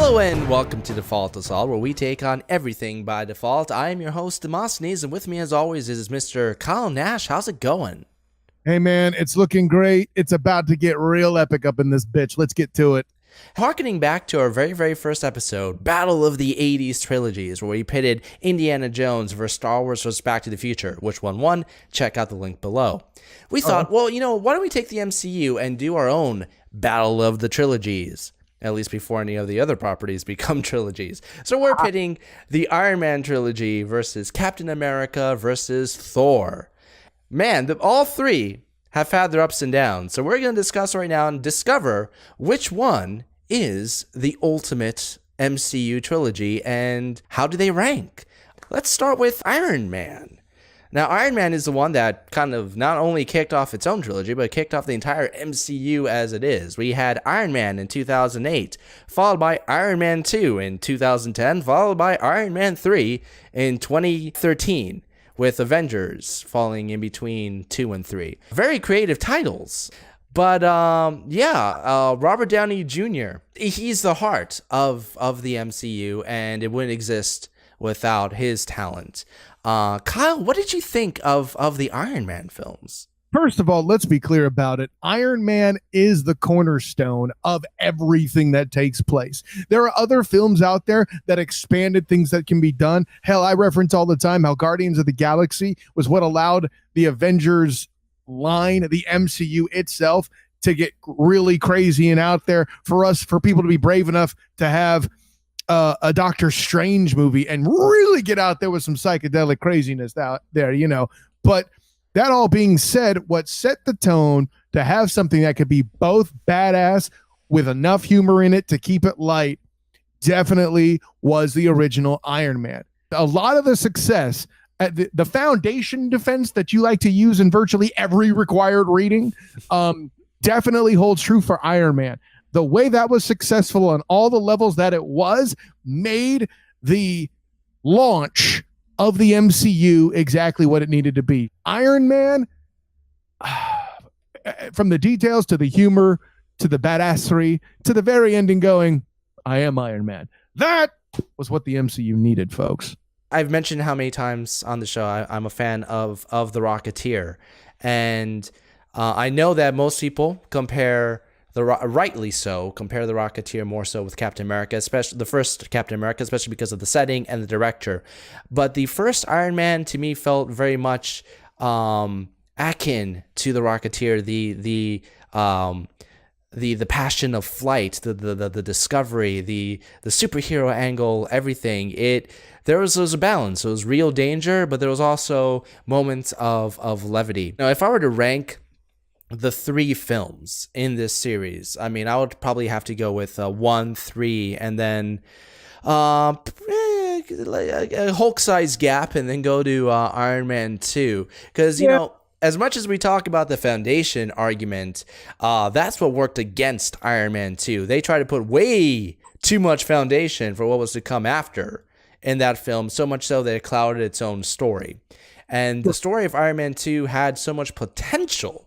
Hello and welcome to Default Assault, where we take on everything by default. I am your host, Demosthenes, and with me as always is Mr. Kyle Nash. How's it going? Hey man, it's looking great. It's about to get real epic up in this bitch. Let's get to it. Harkening back to our very first episode, Battle of the 80s Trilogies, where we pitted Indiana Jones versus Star Wars versus Back to the Future. Which one won? Check out the link below. We thought, well, why don't we take the MCU and do our own Battle of the Trilogies? At least before any of the other properties become trilogies. So we're pitting the Iron Man trilogy versus Captain America versus Thor. Man, all three have had their ups and downs. So we're going to discuss right now and discover which one is the ultimate MCU trilogy and how do they rank. Let's start with Iron Man. Now, Iron Man is the one that kind of not only kicked off its own trilogy, but kicked off the entire MCU as it is. We had Iron Man in 2008, followed by Iron Man 2 in 2010, followed by Iron Man 3 in 2013, with Avengers falling in between 2 and 3. Very creative titles. But, Robert Downey Jr., he's the heart of the MCU, and it wouldn't exist without his talent. Kyle, what did you think of the Iron Man films? First of all, let's be clear about it. Iron Man is the cornerstone of everything that takes place. There are other films out there that expanded things that can be done. Hell, I reference all the time how Guardians of the Galaxy was what allowed the Avengers line, the MCU itself, to get really crazy and out there for people to be brave enough to have a Doctor Strange movie and really get out there with some psychedelic craziness out there, But that all being said, what set the tone to have something that could be both badass with enough humor in it to keep it light definitely was the original Iron Man. A lot of the success at the foundation defense that you like to use in virtually every required reading definitely holds true for Iron Man. The way that was successful on all the levels that it was made the launch of the MCU exactly what it needed to be. Iron Man, from the details to the humor to the badassery to the very ending going, I am Iron Man. That was what the MCU needed, folks. I've mentioned how many times on the show I'm a fan of The Rocketeer. And I know that most people rightly so, compare The Rocketeer more so with Captain America, especially the first Captain America, especially because of the setting and the director. But the first Iron Man to me felt very much akin to The Rocketeer, the passion of flight, the discovery, the superhero angle, everything. There was a balance. It was real danger, but there was also moments of levity. Now, if I were to rank the three films in this series, I mean, I would probably have to go with 1, 3, and then a Hulk-sized gap, and then go to Iron Man 2. Because, as much as we talk about the foundation argument, that's what worked against Iron Man 2. They tried to put way too much foundation for what was to come after in that film, so much so that it clouded its own story. And the story of Iron Man 2 had so much potential,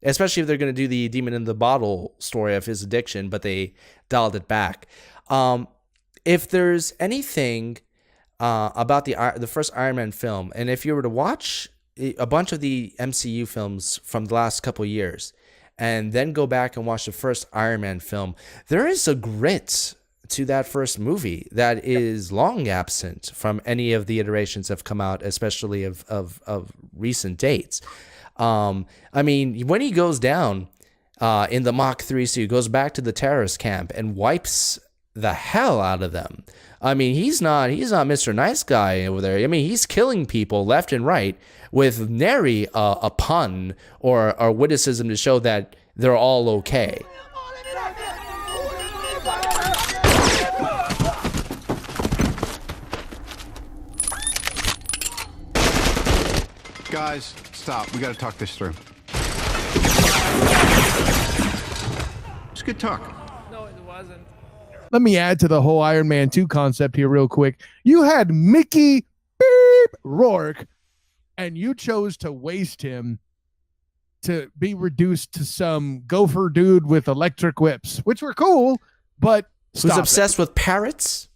especially if they're going to do the demon in the bottle story of his addiction, but they dialed it back. If there's anything about the first Iron Man film, and if you were to watch a bunch of the MCU films from the last couple of years, and then go back and watch the first Iron Man film, there is a grit to that first movie that is long absent from any of the iterations that have come out, especially of recent dates. I mean, when he goes down in the Mach 3 suit, goes back to the terrorist camp and wipes the hell out of them. I mean, he's not Mr. Nice Guy over there. I mean, he's killing people left and right with nary a pun or witticism to show that they're all okay. Guys, stop. We got to talk this through. It's good talk. No, it wasn't. Let me add to the whole Iron Man 2 concept here real quick. You had Mickey Rourke, and you chose to waste him to be reduced to some gopher dude with electric whips, which were cool, but Who's Stop obsessed with parrots?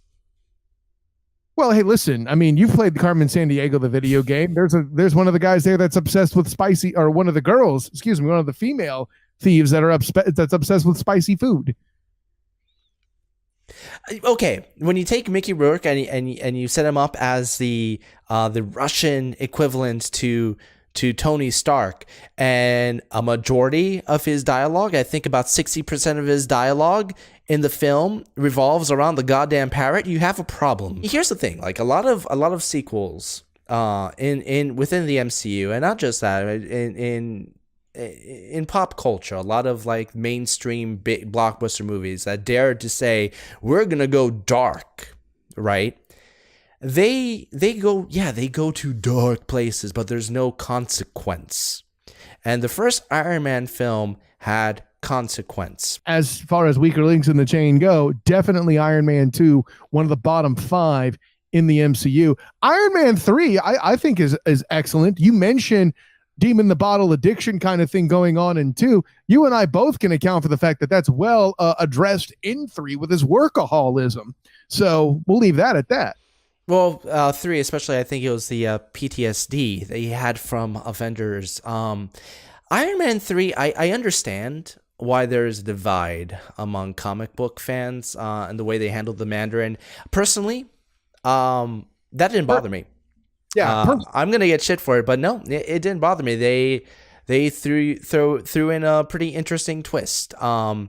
Well, hey, listen. I mean, you've played Carmen Sandiego, the video game. There's one of the guys there that's obsessed with spicy, or one of the girls, excuse me, one of the female thieves that's obsessed with spicy food. Okay, when you take Mickey Rourke and you set him up as the Russian equivalent to Tony Stark, and a majority of his dialogue, I think about 60% of his dialogue in the film revolves around the goddamn parrot, you have a problem. Here's the thing, like a lot of sequels within the MCU, and not just that, in pop culture, a lot of like mainstream big blockbuster movies that dare to say we're gonna go dark, right? They go to dark places, but there's no consequence. And the first Iron Man film had consequence. As far as weaker links in the chain go, definitely Iron Man 2, one of the bottom 5 in the MCU. Iron Man 3, I think is excellent. You mentioned demon the bottle addiction kind of thing going on in 2. You and I both can account for the fact that that's well addressed in 3 with his workaholism. So we'll leave that at that. Well, 3 especially, I think it was the PTSD that he had from Avengers. Iron Man 3, I understand why there's a divide among comic book fans and the way they handled the Mandarin. Personally, that didn't bother me. Yeah, I'm gonna get shit for it, but no, it didn't bother me. They threw in a pretty interesting twist. In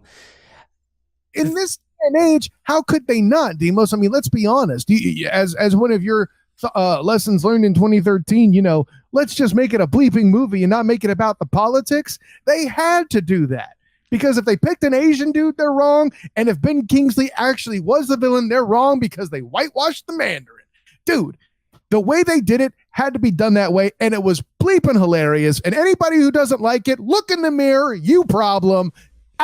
this and age, how could they not, Demos? I mean, let's be honest. As one of your lessons learned in 2013, let's just make it a bleeping movie and not make it about the politics. They had to do that, because if they picked an Asian dude, they're wrong. And if Ben Kingsley actually was the villain, they're wrong because they whitewashed the Mandarin. Dude, the way they did it had to be done that way, and it was bleeping hilarious. And anybody who doesn't like it, look in the mirror, you problem.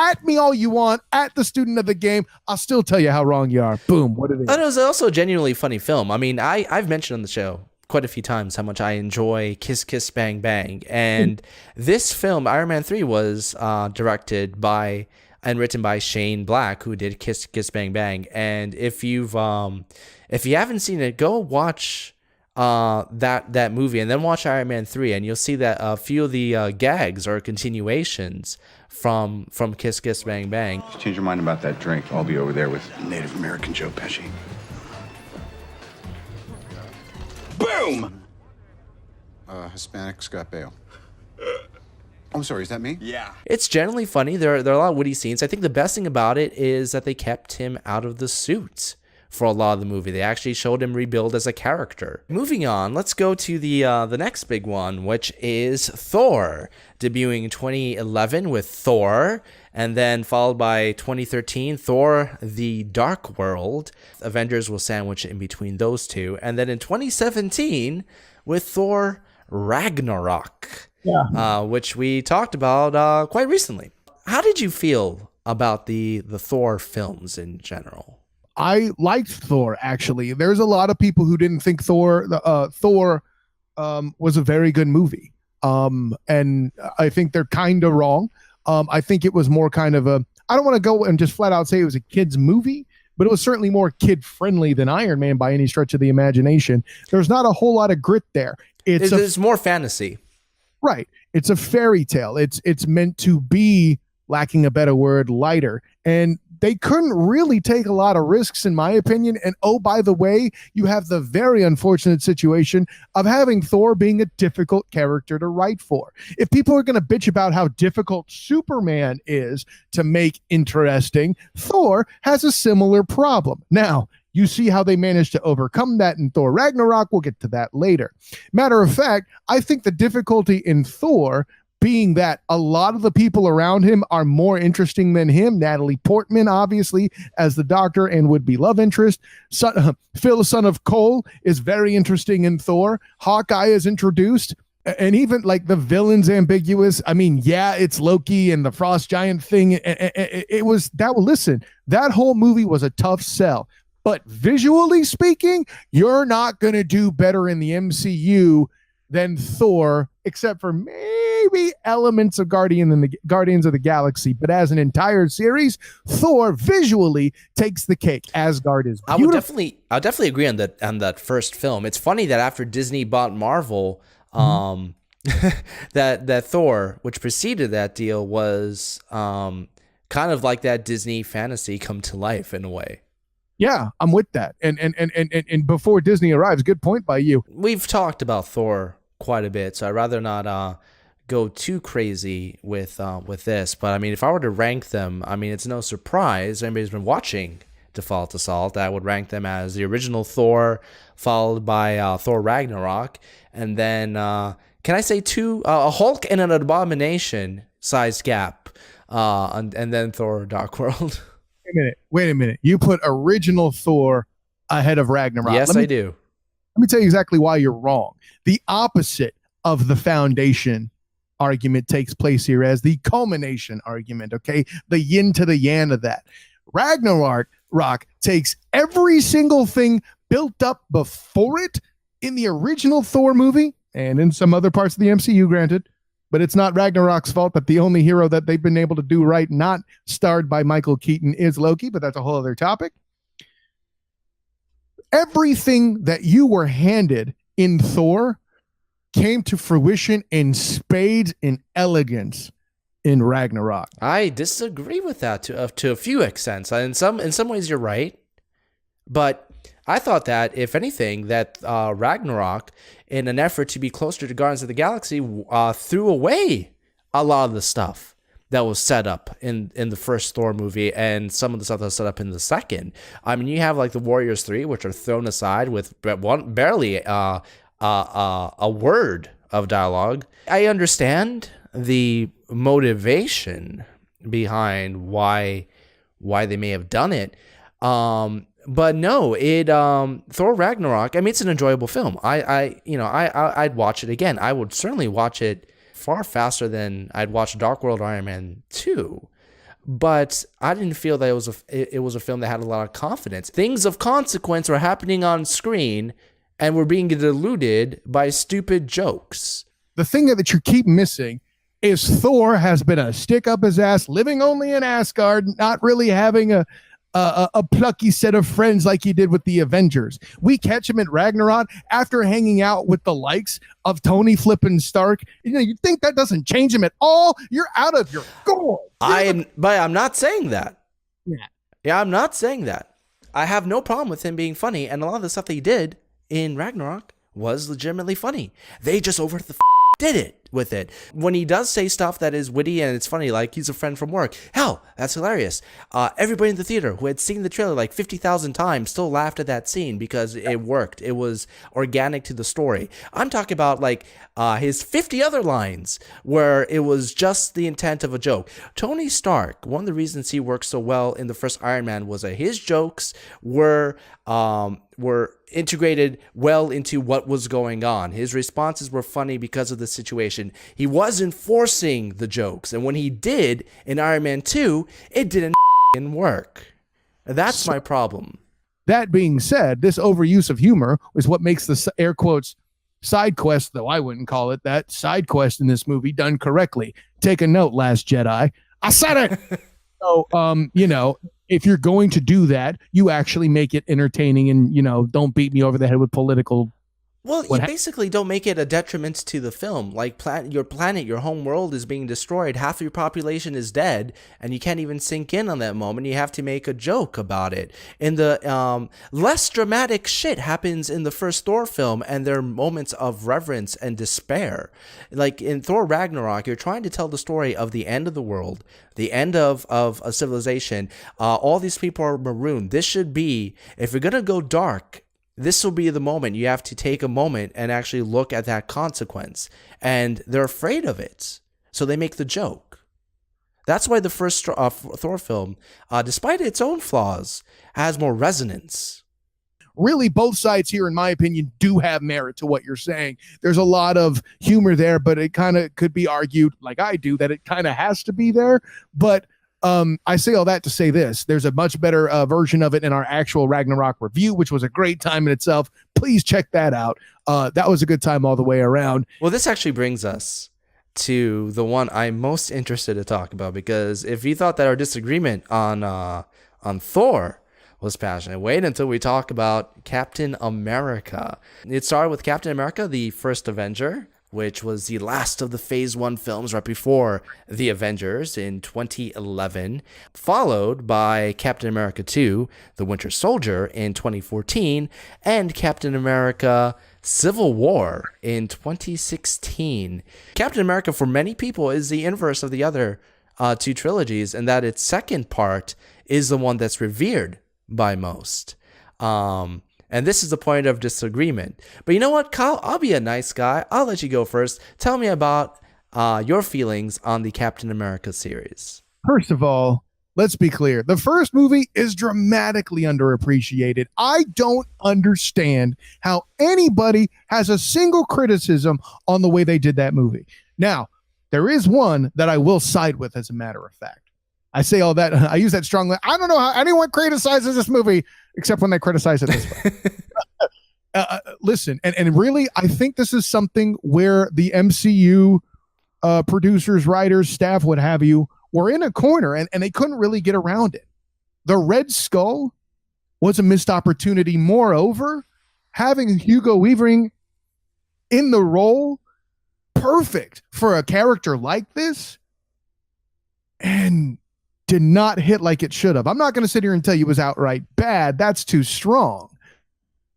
At me all you want, at the student of the game. I'll still tell you how wrong you are. Boom. What it is. It was also a genuinely funny film. I mean, I've mentioned on the show quite a few times how much I enjoy Kiss Kiss Bang Bang. And this film, Iron Man 3, was directed by and written by Shane Black, who did Kiss Kiss Bang Bang. And if you haven't seen it, go watch that movie and then watch Iron Man 3, and you'll see that a few of the gags are continuations from Kiss Kiss Bang Bang. Just change your mind about that drink. I'll be over there with Native American Joe Pesci. Boom! Hispanic Scott Bale. I'm sorry, is that me? Yeah. It's generally funny. There are a lot of witty scenes. I think the best thing about it is that they kept him out of the suit for a lot of the movie. They actually showed him rebuild as a character. Moving on, let's go to the next big one, which is Thor, debuting in 2011 with Thor, and then followed by 2013, Thor: The Dark World. Avengers will sandwich in between those two. And then in 2017 with Thor Ragnarok, which we talked about quite recently. How did you feel about the Thor films in general? I liked Thor, actually. There's a lot of people who didn't think Thor was a very good movie. And I think they're kind of wrong. I think it was more kind of I don't want to go and just flat out say it was a kid's movie, but it was certainly more kid friendly than Iron Man by any stretch of the imagination. There's not a whole lot of grit there. It's more fantasy. Right. It's a fairy tale. It's meant to be, lacking a better word, lighter. And they couldn't really take a lot of risks, in my opinion. And oh, by the way, you have the very unfortunate situation of having Thor being a difficult character to write for. If people are going to bitch about how difficult Superman is to make interesting, Thor has a similar problem. Now, you see how they managed to overcome that in Thor Ragnarok. We'll get to that later. Matter of fact, I think the difficulty in Thor being that a lot of the people around him are more interesting than him. Natalie Portman, obviously, as the Doctor and would-be love interest. Phil, son of Cole, is very interesting in Thor. Hawkeye is introduced. And even like the villain's ambiguous. I mean, yeah, it's Loki and the Frost Giant thing. Listen, that whole movie was a tough sell. But visually speaking, you're not going to do better in the MCU than Thor, except for maybe elements of Guardians of the Galaxy. But as an entire series, Thor visually takes the cake. Asgard is beautiful. I'll definitely agree on that first film. It's funny that after Disney bought Marvel, that Thor, which preceded that deal, was kind of like that Disney fantasy come to life in a way. Yeah, I'm with that. And before Disney arrives, good point by you. We've talked about Thor quite a bit, so I'd rather not go too crazy with this. But I mean, if I were to rank them, I mean, it's no surprise anybody's been watching Default Assault, I would rank them as the original Thor, followed by Thor Ragnarok, and then can I say a Hulk and an Abomination size gap, and then Thor Dark World. Wait a minute. You put original Thor ahead of Ragnarok. Yes, I do. Let me tell you exactly why you're wrong. The opposite of the foundation argument takes place here as the culmination argument, okay? The yin to the yang of that. Ragnarok takes every single thing built up before it in the original Thor movie and in some other parts of the MCU, granted. But it's not Ragnarok's fault that the only hero that they've been able to do right, not starred by Michael Keaton, is Loki, but that's a whole other topic. Everything that you were handed in Thor came to fruition in spades and elegance in Ragnarok. I disagree with that to a few extents. In some ways, you're right, but I thought that, if anything, that Ragnarok, in an effort to be closer to Guardians of the Galaxy, threw away a lot of the stuff that was set up in the first Thor movie and some of the stuff that was set up in the second. I mean, you have like the Warriors 3, which are thrown aside with barely a word of dialogue. I understand the motivation behind why they may have done it. But no, Thor Ragnarok, I mean, it's an enjoyable film. I'd watch it again. I would certainly watch it far faster than I'd watch Dark World or Iron Man 2. But I didn't feel that it was a film that had a lot of confidence. Things of consequence were happening on screen and were being diluted by stupid jokes. The thing that you keep missing is Thor has been a stick up his ass, living only in Asgard, not really having a plucky set of friends like he did with the Avengers. We catch him at Ragnarok after hanging out with the likes of Tony flippin' Stark. You think that doesn't change him at all? You're out of your goal. But I'm not saying that. Yeah, I'm not saying that. I have no problem with him being funny, and a lot of the stuff that he did in Ragnarok was legitimately funny. They just did it with it. When he does say stuff that is witty and it's funny, like he's a friend from work, hell, that's hilarious. Everybody in the theater who had seen the trailer like 50,000 times still laughed at that scene because it worked. It was organic to the story. I'm talking about like his 50 other lines where it was just the intent of a joke. Tony Stark, one of the reasons he worked so well in the first Iron Man was that his jokes were integrated well into what was going on. His responses were funny because of the situation. He wasn't forcing the jokes, and when he did in Iron Man 2, it didn't work. That's my problem. That being said, this overuse of humor is what makes the air quotes side quest, though I wouldn't call it that, side quest in this movie done correctly. Take a note, Last Jedi. I said it. So, if you're going to do that, you actually make it entertaining and, don't beat me over the head with political. Well, you basically don't make it a detriment to the film. Like your planet, your home world is being destroyed. Half of your population is dead, and you can't even sink in on that moment. You have to make a joke about it. And the less dramatic shit happens in the first Thor film, and there are moments of reverence and despair. Like in Thor Ragnarok, you're trying to tell the story of the end of the world, the end of a civilization. All these people are marooned. This should be, if you're going to go dark, this will be the moment you have to take a moment and actually look at that consequence. And they're afraid of it. So they make the joke. That's why the first Thor film, despite its own flaws, has more resonance. Really, both sides here, in my opinion, do have merit to what you're saying. There's a lot of humor there, but it kind of could be argued, like I do, that it kind of has to be there. But I say all that to say this. There's a much better version of it in our actual Ragnarok review, which was a great time in itself. please check that out. That was a good time all the way around. Well, this actually brings us to the one I'm most interested to talk about, because if you thought that our disagreement on Thor was passionate, wait until we talk about Captain America. It started with Captain America, the first Avenger, which was the last of the Phase 1 films right before the Avengers in 2011, followed by Captain America 2, The Winter Soldier in 2014, and Captain America Civil War in 2016. Captain America, for many people, is the inverse of the other two trilogies, in that its second part is the one that's revered by most. And this is the point of disagreement. But you know what, Kyle? I'll be a nice guy. I'll let you go first. Tell me about your feelings on the Captain America series. First of all, let's be clear. The first movie is dramatically underappreciated. I don't understand how anybody has a single criticism on the way they did that movie. Now, there is one that I will side with, as a matter of fact. I say all that. I use that strongly. I don't know how anyone criticizes this movie except when they criticize it this way. Listen, and really, I think this is something where the MCU producers, writers, staff, what have you, were in a corner and they couldn't really get around it. The Red Skull was a missed opportunity. Moreover, having Hugo Weaving in the role, perfect for a character like this, and did not hit like it should have. I'm not going to sit here and tell you it was outright bad. That's too strong.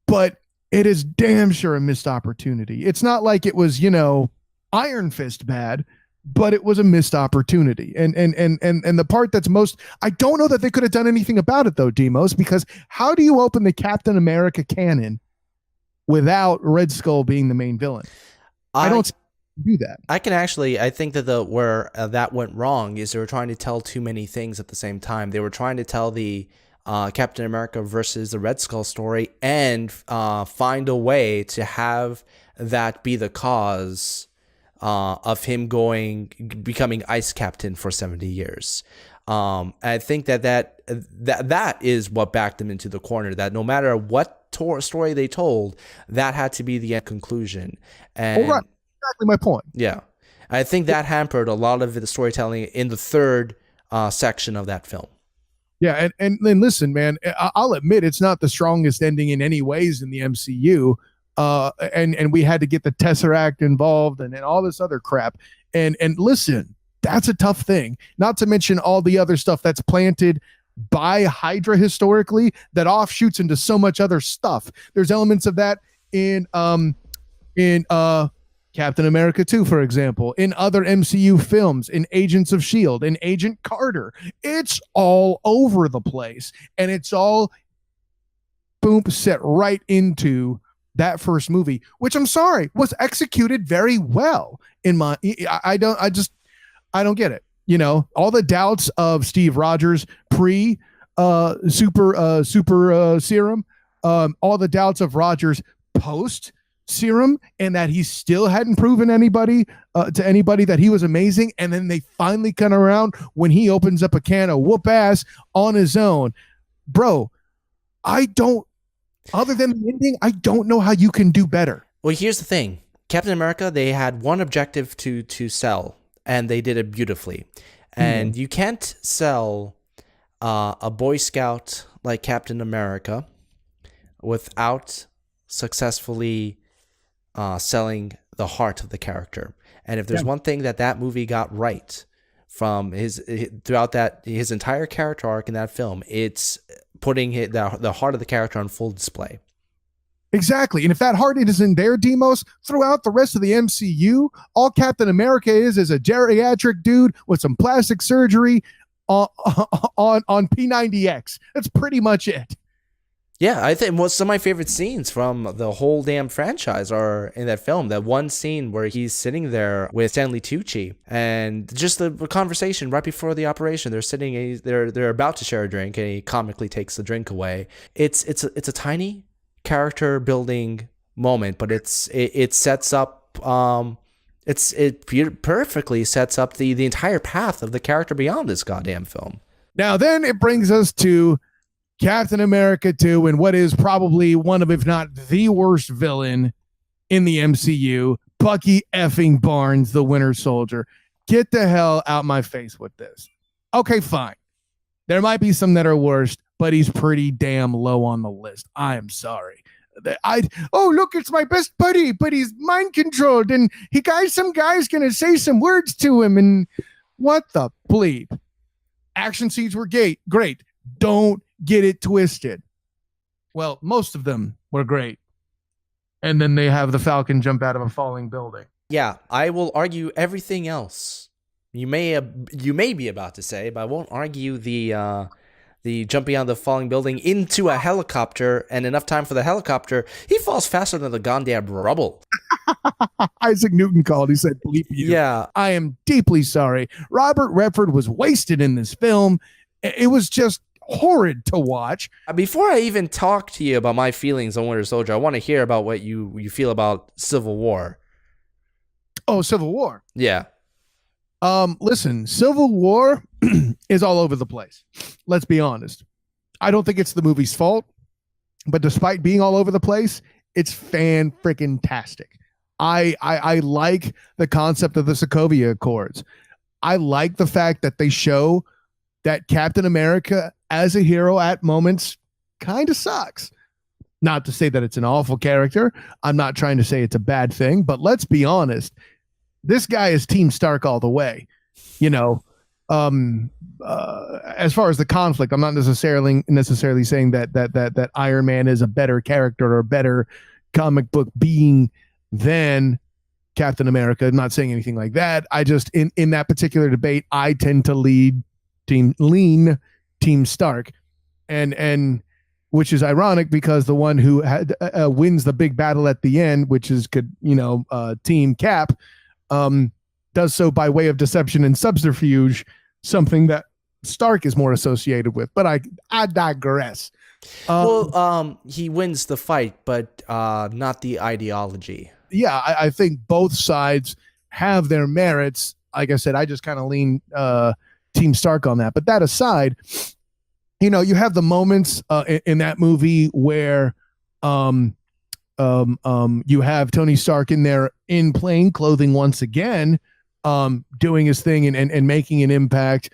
But it is damn sure a missed opportunity. It's not like it was, Iron Fist bad, but it was a missed opportunity. And the part that's most, I don't know that they could have done anything about it though, Demos, because how do you open the Captain America canon without Red Skull being the main villain? I don't do that. I think that where that went wrong is they were trying to tell too many things at the same time. They were trying to tell the Captain America versus the Red Skull story and find a way to have that be the cause of him becoming Ice Captain for 70 years. I think that is what backed them into the corner, that no matter what story they told, that had to be the end conclusion. And right. Exactly my point. Yeah. I think that hampered a lot of the storytelling in the third section of that film. Yeah, and listen, man, I'll admit it's not the strongest ending in any ways in the MCU. And we had to get the Tesseract involved and all this other crap. And listen, that's a tough thing. Not to mention all the other stuff that's planted by Hydra historically that offshoots into so much other stuff. There's elements of that in Captain America 2, for example, in other MCU films, in Agents of S.H.I.E.L.D., in Agent Carter. It's all over the place. And it's all boom, set right into that first movie, which I'm sorry, was executed very well. I don't get it. All the doubts of Steve Rogers pre super serum, all the doubts of Rogers post serum, and that he still hadn't proven to anybody that he was amazing. And then they finally come around when he opens up a can of whoop ass on his own. Bro, other than the ending, I don't know how you can do better. Well, here's the thing. Captain America, they had one objective to sell, and they did it beautifully. And you can't sell a Boy Scout like Captain America without successfully selling the heart of the character. And if there's one thing that movie got right from his entire character arc in that film, it's putting the heart of the character on full display. Exactly. And if that heart isn't there, Demos, throughout the rest of the MCU, all Captain America is a geriatric dude with some plastic surgery on P90X. That's pretty much it. Yeah, I think some of my favorite scenes from the whole damn franchise are in that film. That one scene where he's sitting there with Stanley Tucci, and just the conversation right before the operation. They're about to share a drink, and he comically takes the drink away. It's a tiny character building moment, but it sets up it perfectly sets up the entire path of the character beyond this goddamn film. Now then, it brings us to Captain America 2 and what is probably one of, if not the worst villain in the MCU, Bucky effing Barnes, the Winter Soldier. Get the hell out my face with this. Okay, fine. There might be some that are worse, but he's pretty damn low on the list. I am sorry. Look, it's my best buddy, but he's mind controlled, and some guy's gonna say some words to him, and what the bleep? Action scenes were great. Don't get it twisted. Well, most of them were great. And then they have the Falcon jump out of a falling building. Yeah, I will argue everything else you may be about to say, but I won't argue the jumping out of the falling building into a helicopter and enough time for the helicopter. He falls faster than the goddamn rubble. Isaac Newton called. He said, bleep you. Yeah. I am deeply sorry. Robert Redford was wasted in this film. It was just horrid to watch. Before I even talk to you about my feelings on Winter Soldier, I want to hear about what you feel about Civil War. Oh, Civil War. Yeah. Listen, Civil War is all over the place. Let's be honest. I don't think it's the movie's fault, but despite being all over the place, it's fan-freaking-tastic. I like the concept of the Sokovia Accords. I like the fact that they show that Captain America as a hero at moments kind of sucks. Not to say that it's an awful character. I'm not trying to say it's a bad thing, but let's be honest. This guy is Team Stark all the way. As far as the conflict, I'm not necessarily saying that Iron Man is a better character or a better comic book being than Captain America. I'm not saying anything like that. I just in that particular debate, I tend to lean Team Stark, and which is ironic because the one who wins the big battle at the end, which is Team Cap, does so by way of deception and subterfuge, something that Stark is more associated with. But I digress. He wins the fight, but not the ideology. Yeah, I think both sides have their merits. Like I said, I just kind of lean Team Stark on that. But that aside, you have the moments in that movie where you have Tony Stark in there in plain clothing once again, doing his thing and making an impact.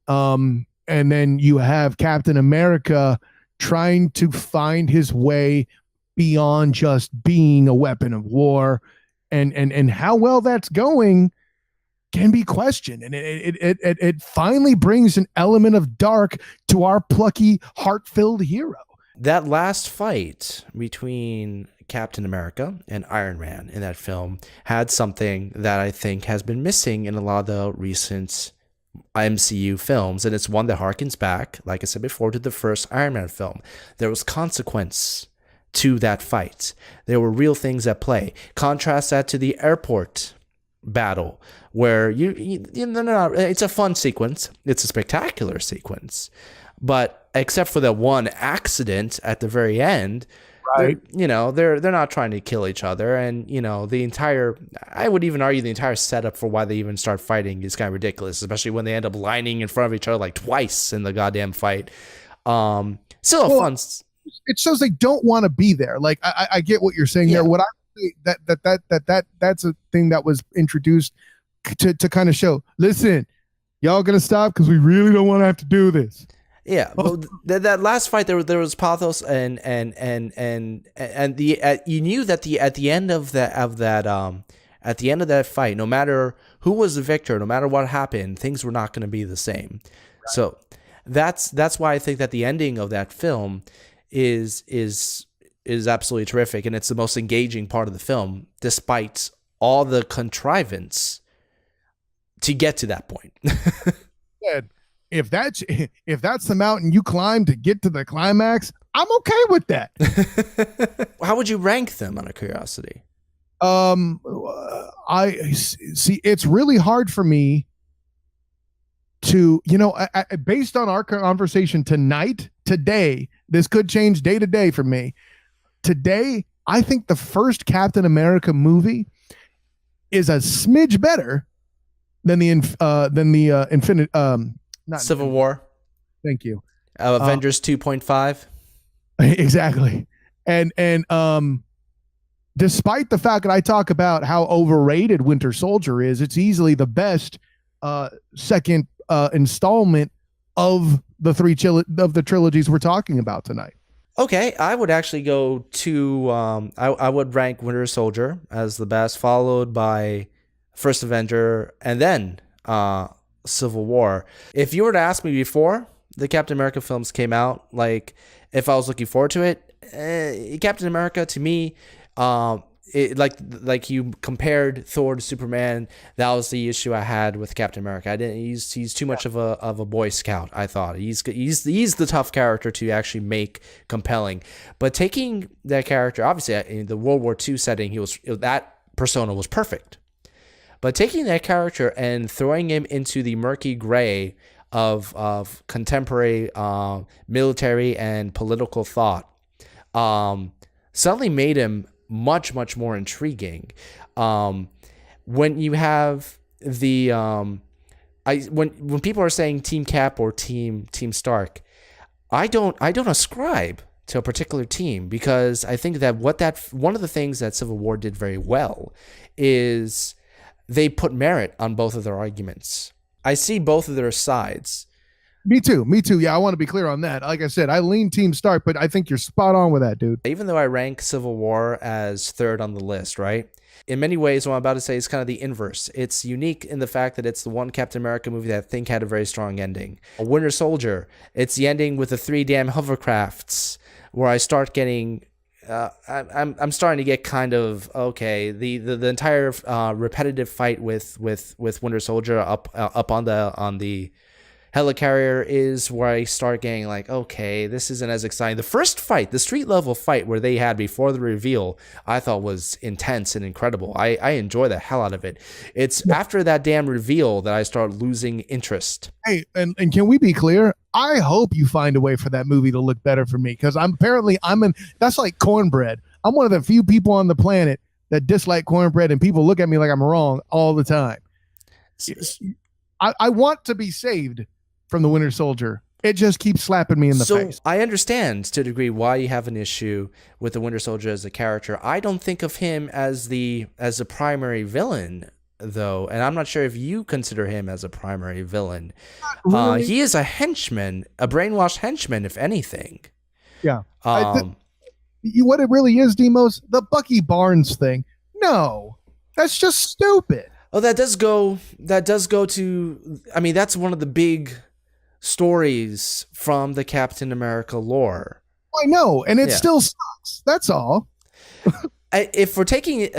And then you have Captain America trying to find his way beyond just being a weapon of war, and how well that's going can be questioned. And it finally brings an element of dark to our plucky, heart-filled hero. That last fight between Captain America and Iron Man in that film had something that I think has been missing in a lot of the recent MCU films, and it's one that harkens back, like I said before, to the first Iron Man film. There was consequence to that fight. There were real things at play. Contrast that to the airport battle, where it's a fun sequence. It's a spectacular sequence, but except for that one accident at the very end, right? They're not trying to kill each other, and I would even argue the entire setup for why they even start fighting is kind of ridiculous, especially when they end up lining in front of each other like twice in the goddamn fight. Fun. It shows they don't want to be there. Like I get what you're saying there. What I that's a thing that was introduced to kind of show. Listen, y'all gonna stop because we really don't want to have to do this. Yeah, but that last fight, there was pathos, and you knew that at the end of that fight, no matter who was the victor, no matter what happened, things were not going to be the same. Right. So that's why I think that the ending of that film is absolutely terrific, and it's the most engaging part of the film, despite all the contrivance to get to that point. If that's the mountain you climb to get to the climax, I'm okay with that. How would you rank them, out of curiosity? I see. It's really hard for me to, based on our conversation today, this could change day to day for me. Today, I think the first Captain America movie is a smidge better than the Civil War. Thank you. Avengers 2.5. Exactly. And despite the fact that I talk about how overrated Winter Soldier is, it's easily the best second installment of the the trilogies we're talking about tonight. Okay, I would actually go to I would rank Winter Soldier as the best, followed by First Avenger, and then Civil War. If you were to ask me before the Captain America films came out, like if I was looking forward to it, Captain America to me, like you compared Thor to Superman, that was the issue I had with Captain America. I didn't. He's too much of a Boy Scout. I thought he's the tough character to actually make compelling. But taking that character, obviously in the World War II setting, that persona was perfect. But taking that character and throwing him into the murky gray of contemporary military and political thought, suddenly made him much more intriguing. When you have the when people are saying Team Cap or Team Stark, I don't ascribe to a particular team, because I think that one of the things that Civil War did very well is they put merit on both of their arguments. I see both of their sides. Me too. Yeah, I want to be clear on that. Like I said, I lean Team Stark, but I think you're spot on with that, dude. Even though I rank Civil War as third on the list, right? In many ways, what I'm about to say is kind of the inverse. It's unique in the fact that it's the one Captain America movie that I think had a very strong ending. Winter Soldier, it's the ending with the 3 damn hovercrafts, where I start getting... I'm starting to get kind of okay. The entire repetitive fight with Winter Soldier up on the helicarrier is where I start getting like, okay, this isn't as exciting. The first fight, the street level fight where they had before the reveal, I thought was intense and incredible. I enjoy the hell out of it. It's after that damn reveal that I start losing interest. Hey, and can we be clear? I hope you find a way for that movie to look better for me, because that's like cornbread. I'm one of the few people on the planet that dislike cornbread, and people look at me like I'm wrong all the time. I want to be saved from the Winter Soldier. It just keeps slapping me in the face. I understand to a degree why you have an issue with the Winter Soldier as a character. I don't think of him as the primary villain, though, and I'm not sure if you consider him as a primary villain. Really? He is a henchman, a brainwashed henchman, if anything. Yeah. What it really is, Demos, the Bucky Barnes thing. No, that's just stupid. Oh, that does go to, I mean, that's one of the big stories from the Captain America lore. I know, and it still sucks. That's all. If we're taking,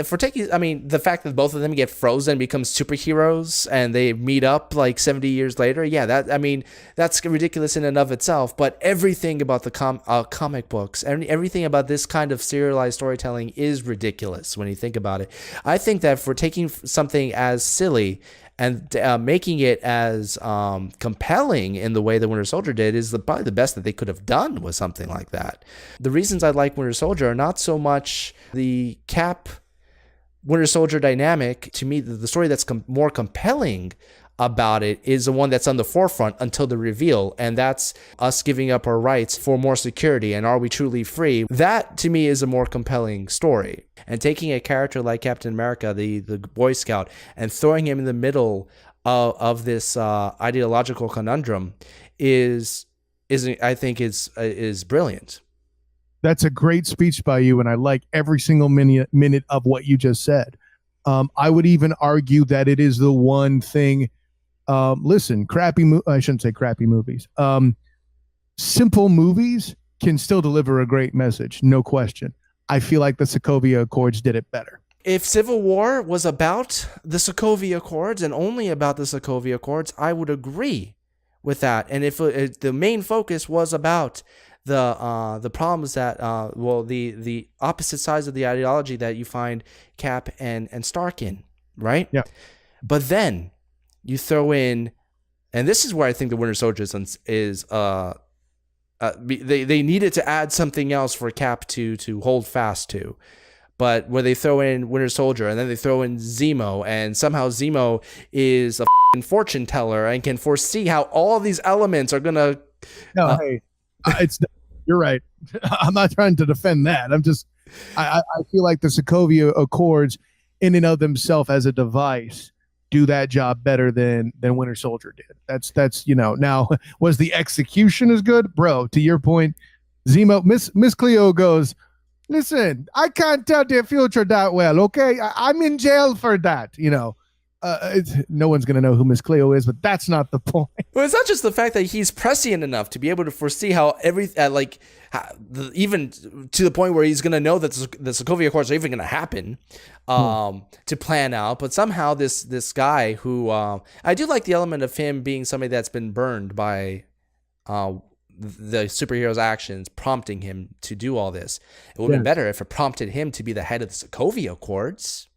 I mean, the fact that both of them get frozen, become superheroes, and they meet up like 70 years later, that's ridiculous in and of itself. But everything about the comic books, and everything about this kind of serialized storytelling is ridiculous when you think about it. I think that if we're taking something as silly and making it as compelling in the way that Winter Soldier did is probably the best that they could have done with something like that. The reasons I like Winter Soldier are not so much the Cap Winter Soldier dynamic. To me, the story that's more compelling about it is the one that's on the forefront until the reveal, and that's us giving up our rights for more security, and are we truly free? That to me is a more compelling story. And taking a character like Captain America, the Boy Scout, and throwing him in the middle of this ideological conundrum is I think is brilliant. That's a great speech by you, and I like every single minute of what you just said. I would even argue that it is the one thing. Listen, I shouldn't say crappy movies. Simple movies can still deliver a great message, no question. I feel like the Sokovia Accords did it better. If Civil War was about the Sokovia Accords and only about the Sokovia Accords, I would agree with that. And if the main focus was about the problems that the opposite sides of the ideology that you find Cap and Stark in, right? Yeah. But then you throw in, and this is where I think the Winter Soldier is they needed to add something else for Cap to hold fast to. But where they throw in Winter Soldier, and then they throw in Zemo, and somehow Zemo is a fortune teller and can foresee how all of these elements are gonna. No, hey, It's you're right. I'm not trying to defend that. I feel like the Sokovia Accords, in and of themselves as a device, do that job better than Winter Soldier did. That's now was the execution as good, bro? To your point, Zemo, Miss Cleo goes, listen, I can't tell the future that well. Okay, I'm in jail for that. No one's gonna know who Miss Cleo is, but that's not the point. Well, it's not just the fact that he's prescient enough to be able to foresee how even to the point where he's gonna know that the Sokovia Accords are even gonna happen, to plan out. But somehow this guy who I do like the element of him being somebody that's been burned by the superhero's actions, prompting him to do all this. It would have been better if it prompted him to be the head of the Sokovia Accords.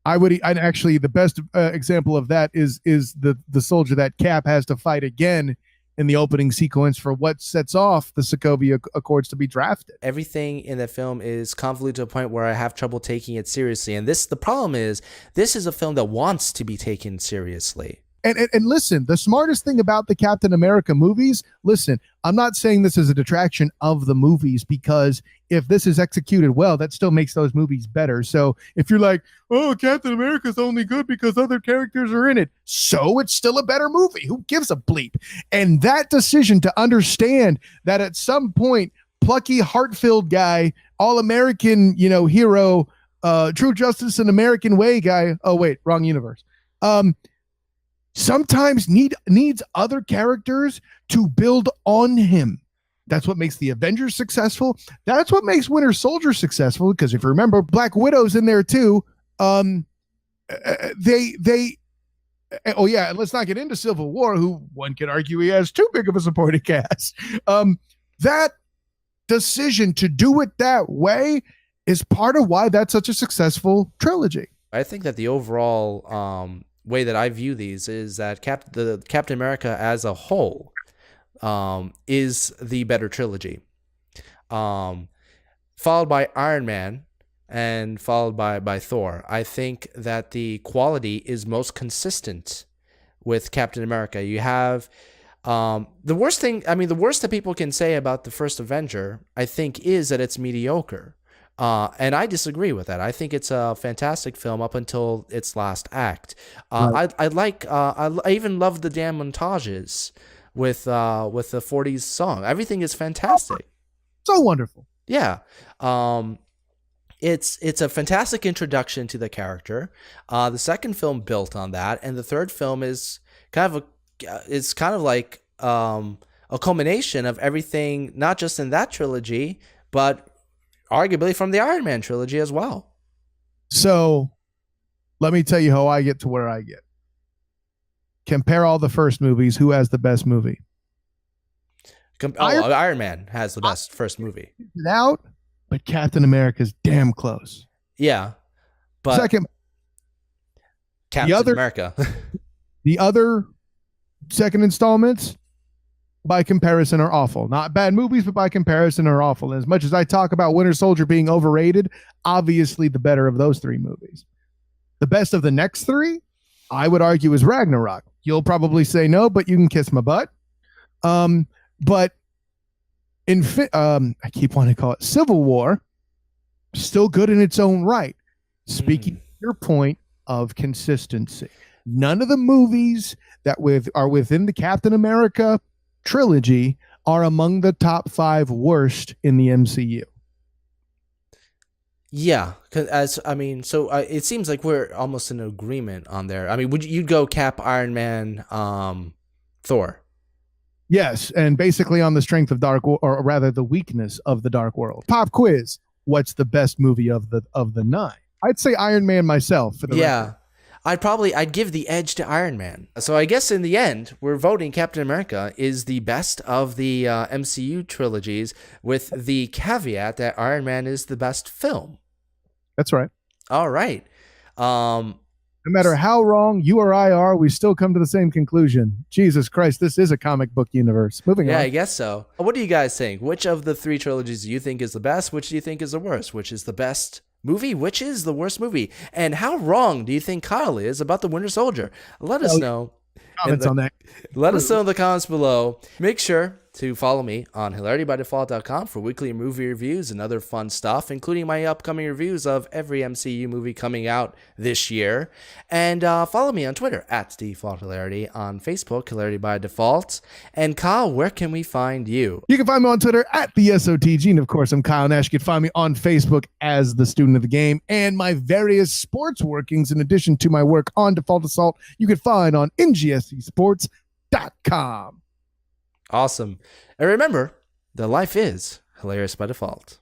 I'd actually, the best example of that is the soldier that Cap has to fight again in the opening sequence for what sets off the Sokovia Accords to be drafted. Everything in the film is convoluted to a point where I have trouble taking it seriously. And the problem is, this is a film that wants to be taken seriously. And listen, the smartest thing about the Captain America movies, listen, I'm not saying this is a detraction of the movies, because if this is executed well, that still makes those movies better. So if you're like, oh, Captain America's only good because other characters are in it, so it's still a better movie. Who gives a bleep? And that decision to understand that at some point, plucky, heart-filled guy, all-American, hero, true justice and American way guy. Oh, wait, wrong universe. Sometimes needs other characters to build on him. That's what makes the Avengers successful. That's what makes Winter Soldier successful, because if you remember, Black Widow's in there too. Oh yeah, and let's not get into Civil War, who one could argue he has too big of a supporting cast. That decision to do it that way is part of why that's such a successful trilogy. I think that the overall way that I view these is that the Captain America as a whole is the better trilogy, followed by Iron Man and followed by Thor. I think that the quality is most consistent with Captain America. You have the worst that people can say about the first Avenger, I think, is that it's mediocre. And I disagree with that. I think it's a fantastic film up until its last act. Right. I even love the damn montages with the 40s song. Everything is fantastic. So wonderful. Yeah. It's a fantastic introduction to the character. The second film built on that, and the third film is kind of like a culmination of everything, not just in that trilogy, but arguably from the Iron Man trilogy as well. So let me tell you how I get to where I get. Compare all the first movies. Who has the best movie? Iron Man has the best first movie. But Captain America's damn close. Yeah. But second, Captain America. The other second installments, by comparison, are awful. Not bad movies, but by comparison are awful. And as much as I talk about Winter Soldier being overrated, obviously the better of those three movies. The best of the next three, I would argue, is Ragnarok. You'll probably say no, but you can kiss my butt. But I keep wanting to call it Civil War, still good in its own right. Speaking to your point of consistency, none of the movies that are within the Captain America trilogy are among the top 5 worst in the MCU. Yeah, so it seems like we're almost in agreement on there. I mean, you'd go Cap, Iron Man, Thor? Yes, and basically on the strength of or rather the weakness of the Dark World. Pop quiz: what's the best movie of the 9? I'd say Iron Man myself. For the record. I'd give the edge to Iron Man. So I guess in the end, we're voting Captain America is the best of the MCU trilogies, with the caveat that Iron Man is the best film. That's right. All right. No matter how wrong you or I are, we still come to the same conclusion. Jesus Christ, this is a comic book universe. Moving on. Yeah, I guess so. What do you guys think? Which of the 3 trilogies do you think is the best? Which do you think is the worst? Which is the best movie? Which is the worst movie? And how wrong do you think Kyle is about the Winter Soldier? Let us know. Comments on that. Let us know in the comments below. Make sure to follow me on hilaritybydefault.com for weekly movie reviews and other fun stuff, including my upcoming reviews of every MCU movie coming out this year. And follow me on Twitter at DefaultHilarity, on Facebook, Hilarity by Default. And Kyle, where can we find you? You can find me on Twitter at the SOTG. And of course, I'm Kyle Nash. You can find me on Facebook as the Student of the Game, and my various sports workings in addition to my work on Default Assault, you can find on ngsesports.com. Awesome. And remember that life is hilarious by default.